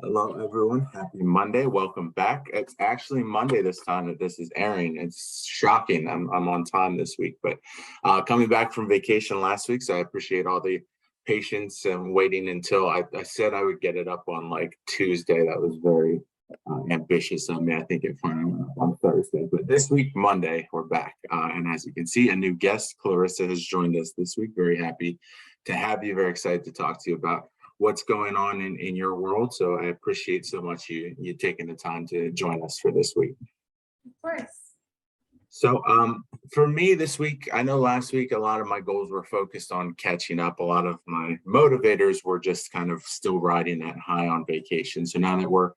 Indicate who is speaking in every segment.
Speaker 1: Hello, everyone. Happy Monday. Welcome back. It's actually Monday this time that this is airing. It's shocking. I'm on time this week, but coming back from vacation last week, so I appreciate all the patience and waiting until I said I would get it up on like Tuesday. That was very ambitious of me. I think it finally went up on Thursday, but this week, Monday, we're back. And as you can see, a new guest, Clarissa, has joined us this week. Very happy to have you. Very excited to talk to you about what's going on in your world. So I appreciate so much you taking the time to join us for this week.
Speaker 2: Of course.
Speaker 1: So for me this week, I know last week a lot of my goals were focused on catching up. A lot of my motivators were just kind of still riding that high on vacation. So now that we're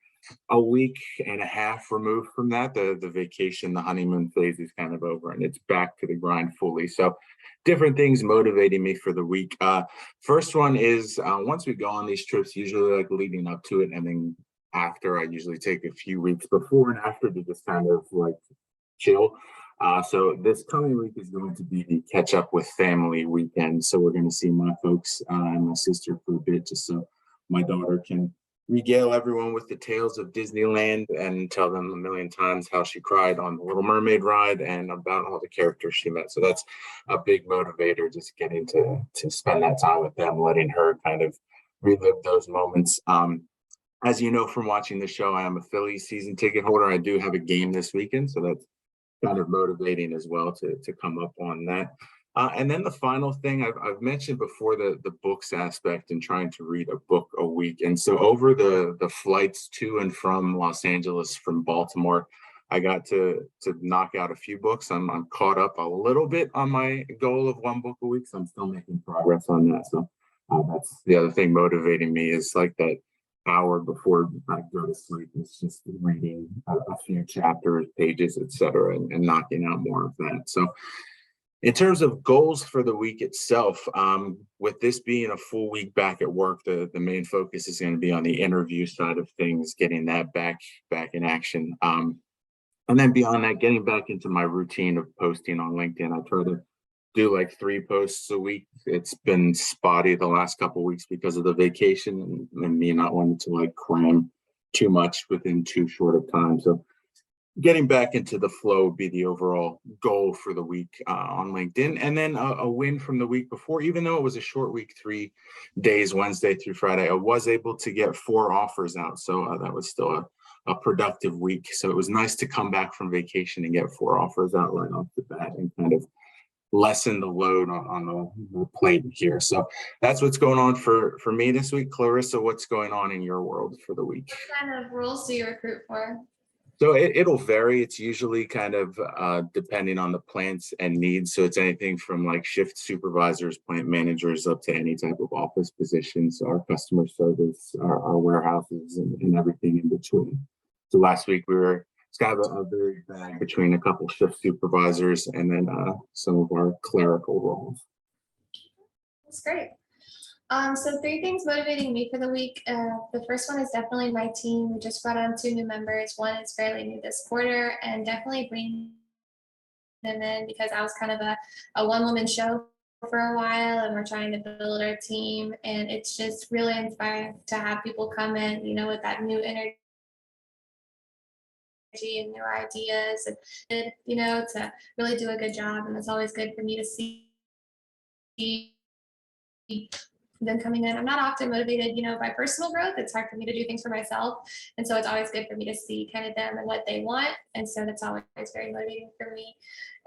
Speaker 1: a week and a half removed from that, the vacation, the honeymoon phase is kind of over and it's back to the grind fully. So different things motivating me for the week. First one is once we go on these trips, usually like leading up to it, and then after, I usually take a few weeks before and after to just kind of like chill. So this coming week is going to be the catch up with family weekend. So we're going to see my folks and my sister for a bit, just so my daughter can regale everyone with the tales of Disneyland and tell them a million times how she cried on the Little Mermaid ride and about all the characters she met. So that's a big motivator, just getting to spend that time with them, letting her kind of relive those moments. As you know from watching the show, I am a Phillies season ticket holder. I do have a game this weekend, so that's kind of motivating as well to come up on that. And then the final thing I've mentioned before, the books aspect and trying to read a book a week. And so over the flights to and from Los Angeles from Baltimore, I got to knock out a few books. I'm caught up a little bit on my goal of one book a week, so I'm still making progress on that. So that's the other thing motivating me, is like that hour before I go to sleep is just reading a few chapters, pages, etc., and knocking out more of that. So in terms of goals for the week itself, with this being a full week back at work, the main focus is going to be on the interview side of things, getting that back in action. And then beyond that, getting back into my routine of posting on LinkedIn. I try to do like 3 posts a week. It's been spotty the last couple of weeks because of the vacation and me not wanting to like cram too much within too short of time. So getting back into the flow would be the overall goal for the week on LinkedIn. And then a win from the week before, even though it was a short week, 3 days, Wednesday through Friday, I was able to get 4 offers out. So that was still a productive week. So it was nice to come back from vacation and get 4 offers out right off the bat and kind of lessen the load on the plate here. So that's what's going on for me this week. Clarissa, what's going on in your world for the week?
Speaker 2: What kind of roles do you recruit for?
Speaker 1: So it'll vary. It's usually kind of depending on the plants and needs. So it's anything from like shift supervisors, plant managers, up to any type of office positions, our customer service, our warehouses, and everything in between. So last week it's kind of a very bag between a couple shift supervisors and then some of our clerical roles.
Speaker 2: That's great. So 3 things motivating me for the week. The first one is definitely my team. We just brought on 2 new members. One is fairly new this quarter, and definitely bring them in because I was kind of a one-woman show for a while, and we're trying to build our team. And it's just really inspiring to have people come in, with that new energy and new ideas, and to really do a good job. And it's always good for me to see them coming in. I'm not often motivated, by personal growth. It's hard for me to do things for myself. And so it's always good for me to see kind of them and what they want. And so that's always very motivating for me.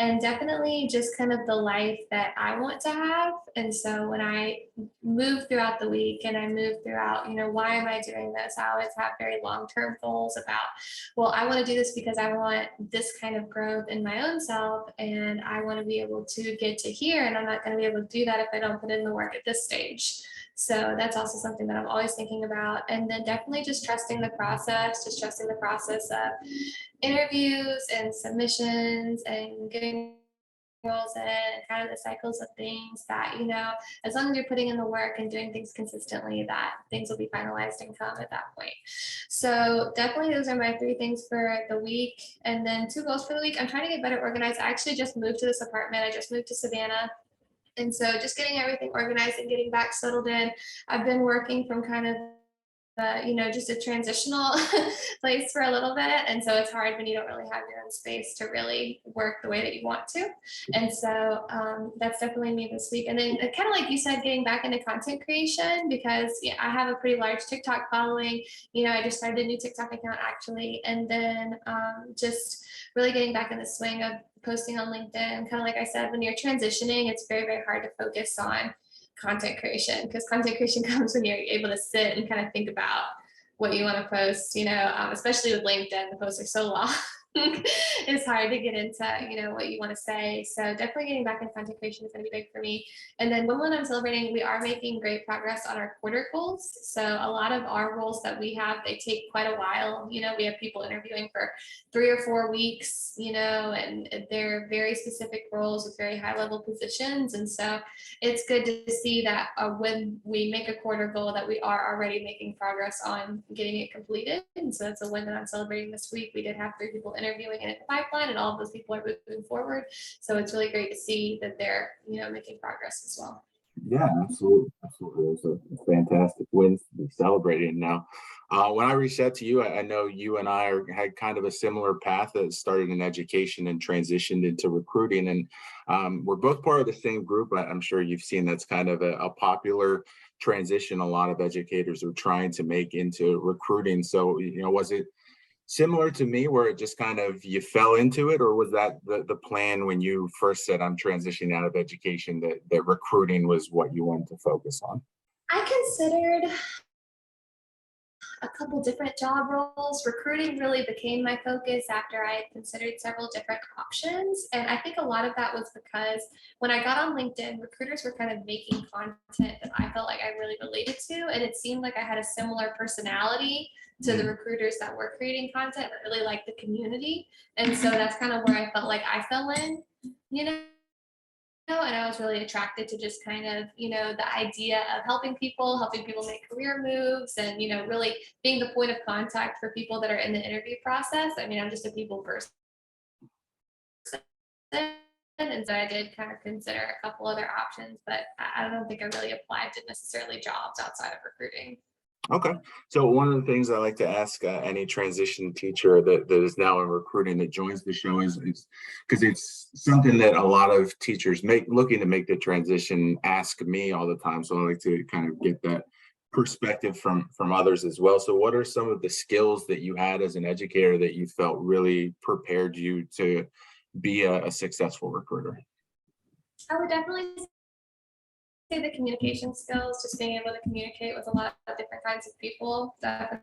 Speaker 2: And definitely just kind of the life that I want to have. And so when I move throughout the week and I move throughout, why am I doing this? I always have very long-term goals about, well, I want to do this because I want this kind of growth in my own self. And I want to be able to get to here. And I'm not going to be able to do that if I don't put in the work at this stage. So that's also something that I'm always thinking about. And then definitely just trusting the process of interviews and submissions and getting roles in and kind of the cycles of things that, as long as you're putting in the work and doing things consistently, that things will be finalized and come at that point. So definitely those are my 3 things for the week. And then 2 goals for the week. I'm trying to get better organized. I actually just moved to this apartment. I just moved to Savannah. And so just getting everything organized and getting back settled in. I've been working from kind of just a transitional place for a little bit. And so it's hard when you don't really have your own space to really work the way that you want to. And so that's definitely me this week. And then kind of like you said, getting back into content creation, because yeah, I have a pretty large TikTok following. I just started a new TikTok account actually. And then just really getting back in the swing of posting on LinkedIn. Kind of like I said, when you're transitioning, it's very, very hard to focus on content creation, because content creation comes when you're able to sit and kind of think about what you want to post, especially with LinkedIn, the posts are so long. It's hard to get into, what you want to say. So definitely getting back in content creation is going to be big for me. And then when I'm celebrating, we are making great progress on our quarter goals. So a lot of our roles that we have, they take quite a while. We have people interviewing for 3 or 4 weeks, and they're very specific roles with very high level positions. And so it's good to see that when we make a quarter goal that we are already making progress on getting it completed. And so that's a win that I'm celebrating this week. We did have 3 people interviewing in the pipeline, and all of those people are moving forward. So it's really great to see that they're, making progress as well.
Speaker 1: Yeah, absolutely. Absolutely. Those are fantastic wins to be celebrating now. When I reached out to you, I know you and I had kind of a similar path that started in education and transitioned into recruiting. And we're both part of the same group. I'm sure you've seen that's kind of a popular transition a lot of educators are trying to make into recruiting. So, was it similar to me where it just kind of you fell into it, or was that the plan when you first said I'm transitioning out of education, that recruiting was what you wanted to focus on?
Speaker 2: I considered a couple different job roles. Recruiting really became my focus after I had considered several different options. And I think a lot of that was because when I got on LinkedIn, recruiters were kind of making content that I felt like I really related to. And it seemed like I had a similar personality to the recruiters that were creating content, but really like the community. And so that's kind of where I felt like I fell in, you know and I was really attracted to just kind of, the idea of helping people make career moves, and, really being the point of contact for people that are in the interview process. I mean, I'm just a people person. And so I did kind of consider a couple other options, but I don't think I really applied to necessarily jobs outside of recruiting.
Speaker 1: Okay. So one of the things I like to ask any transition teacher that is now in recruiting that joins the show is because it's something that a lot of teachers looking to make the transition ask me all the time. So I like to kind of get that perspective from others as well. So what are some of the skills that you had as an educator that you felt really prepared you to be a successful recruiter?
Speaker 2: I would definitely say the communication skills, just being able to communicate with a lot of different kinds of people, definitely.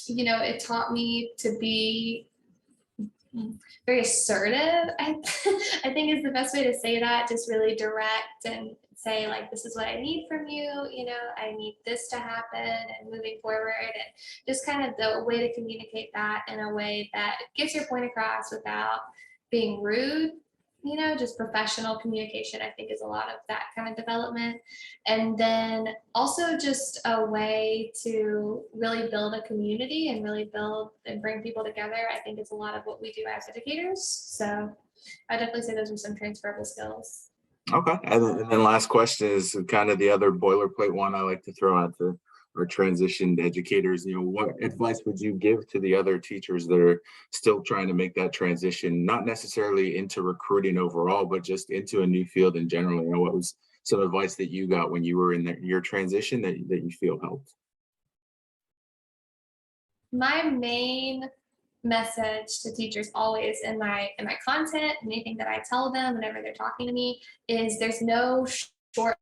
Speaker 2: It taught me to be very assertive. I think is the best way to say that. Just really direct and say, like, this is what I need from you. I need this to happen, and moving forward, and just kind of the way to communicate that in a way that gets your point across without being rude. Just professional communication, I think, is a lot of that kind of development. And then also just a way to really build a community and really build and bring people together. I think it's a lot of what we do as educators. So I definitely say those are some transferable skills.
Speaker 1: Okay. And then last question is kind of the other boilerplate one I like to throw out to our transitioned educators. What advice would you give to the other teachers that are still trying to make that transition, not necessarily into recruiting overall, but just into a new field in general? What was some advice that you got when you were in your transition that you feel helped?
Speaker 2: My main message to teachers always in my content, anything that I tell them whenever they're talking to me, is there's no short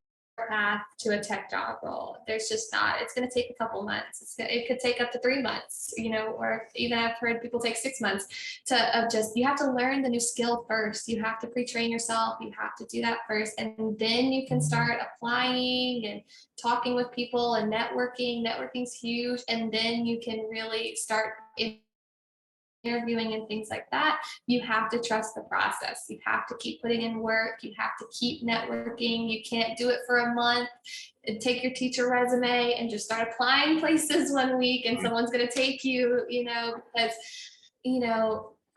Speaker 2: path to a tech job role. There's just not. It's going to take a couple months. It could take up to 3 months, or even I've heard people take 6 months you have to learn the new skill first. You have to pre-train yourself. You have to do that first. And then you can start applying and talking with people and networking. Networking's huge. And then you can really start interviewing and things like that. You have to trust the process. You have to keep putting in work. You have to keep networking. You can't do it for a month and take your teacher resume and just start applying places one week and someone's going to take you, because,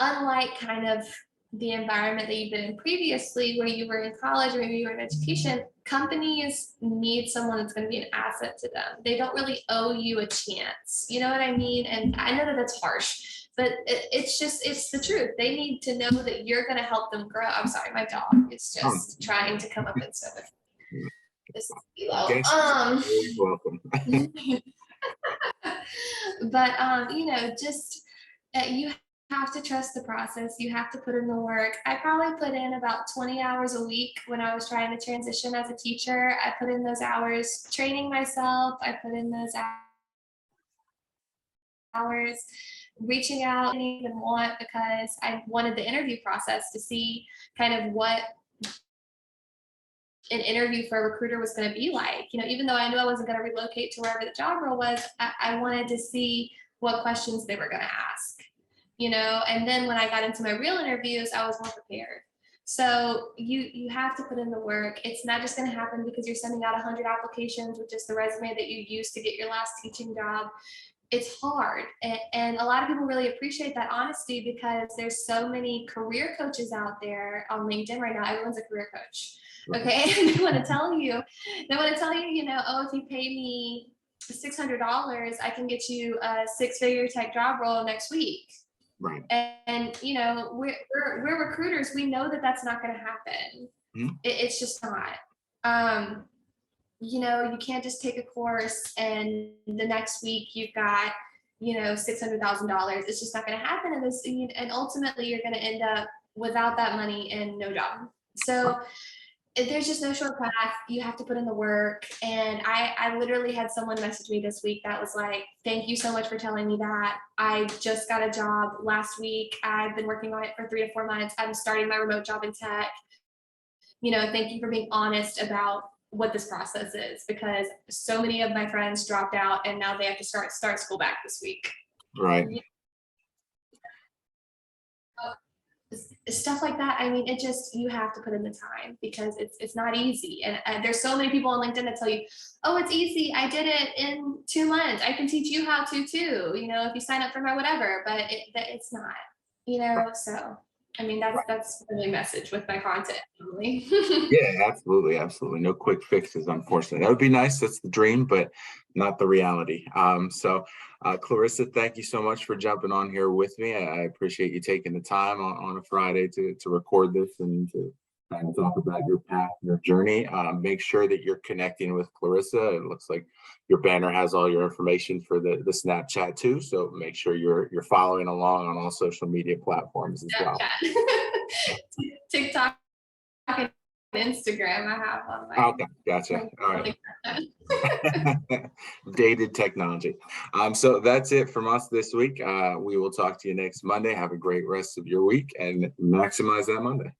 Speaker 2: unlike kind of the environment that you've been in previously where you were in college or maybe you were in education, companies need someone that's going to be an asset to them. They don't really owe you a chance. You know what I mean? And I know that that's harsh, but it's the truth. They need to know that you're going to help them grow. I'm sorry, my dog is
Speaker 1: Oh,
Speaker 2: just trying to come up and sit with me. This is
Speaker 1: guess always welcome.
Speaker 2: but just you have to trust the process. You have to put in the work. I probably put in about 20 hours a week when I was trying to transition as a teacher. I put in those hours training myself. I put in those hours reaching out. I didn't even want, because I wanted the interview process to see kind of what an interview for a recruiter was going to be like. Even though I knew I wasn't going to relocate to wherever the job role was, I wanted to see what questions they were going to ask. And then when I got into my real interviews, I was more prepared. So you have to put in the work. It's not just going to happen because you're sending out 100 applications with just the resume that you used to get your last teaching job. It's hard. And a lot of people really appreciate that honesty, because there's so many career coaches out there on LinkedIn right now. Everyone's a career coach. Okay. And they want to tell you, oh, if you pay me $600, I can get you a 6-figure tech job role next week.
Speaker 1: Right.
Speaker 2: And we're recruiters. We know that that's not going to happen. Mm-hmm. It's just not. You can't just take a course and the next week you've got $600,000. It's just not going to happen. And ultimately you're going to end up without that money and no job. So there's just no short path. You have to put in the work. And I literally had someone message me this week that was like, thank you so much for telling me that. I just got a job last week. I've been working on it for 3 to 4 months. I'm starting my remote job in tech. Thank you for being honest about what this process is, because so many of my friends dropped out and now they have to start school back this week.
Speaker 1: Right.
Speaker 2: Stuff like that. I mean, you have to put in the time, because it's not easy. And there's so many people on LinkedIn that tell you, oh, it's easy. I did it in 2 months. I can teach you how to too, if you sign up for my whatever, but it's not, so. I mean, that's the message with my content. Really.
Speaker 1: Yeah, absolutely. Absolutely. No quick fixes, unfortunately. That would be nice. That's the dream, but not the reality. Clarissa, thank you so much for jumping on here with me. I appreciate you taking the time on a Friday to record this and to talk about your path, your journey. Make sure that you're connecting with Clarissa. It looks like your banner has all your information for the Snapchat too. So make sure you're following along on all social media platforms as well.
Speaker 2: TikTok and Instagram I have on my.
Speaker 1: Okay, gotcha. All right. Dated technology. So that's it from us this week. We will talk to you next Monday. Have a great rest of your week and maximize that Monday.